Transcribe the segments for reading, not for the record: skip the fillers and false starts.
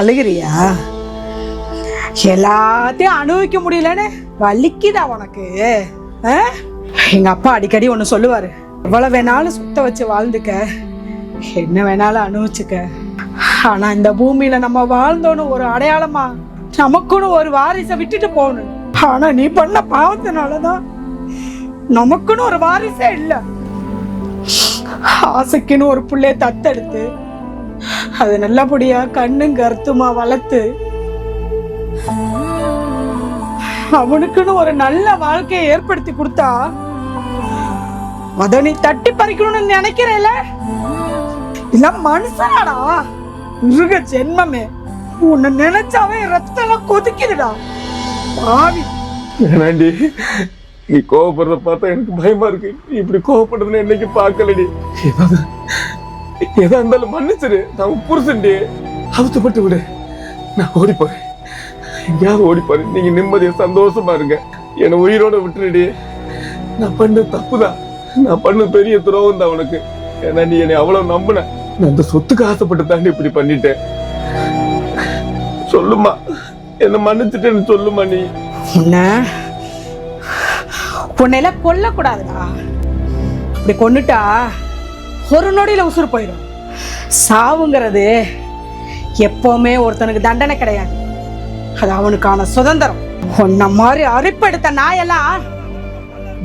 அழுகிறியா? எல்லாத்தையும் அனுபவிக்க முடியலன்னு வலிக்குதா உனக்கு? எங்க அப்பா அடிக்கடி ஒண்ணு சொல்லுவாரு, எவ்வளவு வேணாலும் சுத்த வச்சு வாழ்ந்துக்க, என்ன வேணாலும் அனுபவிச்சுக்க, ஆனா இந்த பூமியில நம்ம வாழ்ந்தோன்னு ஒரு அடையாளமா நமக்குன்னு ஒரு வாரிசை விட்டுட்டு போகணும். ஆனா நீ பண்ண பாவத்தினாலதான் நமக்குன்னு ஒரு வாரிசே இல்ல. ஆசைக்குன்னு ஒரு பிள்ளைய தத்தெடுத்து அது நல்லபடியா கண்ணும் கருத்துமா வளர்த்து அவனுக்குன்னு ஒரு நல்ல வாழ்க்கையை ஏற்படுத்தி கொடுத்தா அத நீ தட்டி பறிக்கணும்னு நினைக்கிறேல? இல்ல மனுஷனாடா, மிருக ஜென்மமே, உன்னை நினைச்சாவே ரத்தம் கொதிக்குதுடா பாவி. ஏனாண்டி நீ கோவப்படுறத பார்த்தா எனக்கு பயமா இருக்கு. நீ இப்படி கோவப்படுறதுன்னு என்னைக்கு பார்க்கலடி. எதா இருந்தாலும் மன்னிச்சிரு. நான் புருஷன்டி, அவசப்பட்டு விடு. நான் ஓடி போறேன், எங்கேயாவது ஓடி போறேன். நீங்க நிம்மதியா சந்தோஷமா இருங்க. என்னை உயிரோட விட்டுருடி. நான் பண்ண தப்புதான், நான் பண்ண பெரிய துரோகம் தான் உனக்கு. ஏன்னா நீ என்னை அவ்வளவு நம்பின. நான் அந்த சொத்துக்கு ஆசைப்பட்டு தாண்டி இப்படி பண்ணிட்டேன். சொல்லுமா, என்ன மன்னிச்சுட்டேன்னு சொல்லுமா. நீ உன்னையெல்லாம் கொல்ல கூடாதுடா. இப்படி கொன்னுட்டா ஒரு நொடியில உசுறு போயிடும். சாவுங்கிறது எப்பவுமே ஒருத்தனுக்கு தண்டனை கிடையாது, அது அவனுக்கான சுதந்திரம். உன்ன மாதிரி அரிப்பெடுத்த நாயெல்லாம்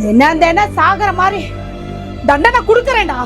தினம் தினம் சாகிற மாதிரி தண்டனை கொடுக்கறேன்டா.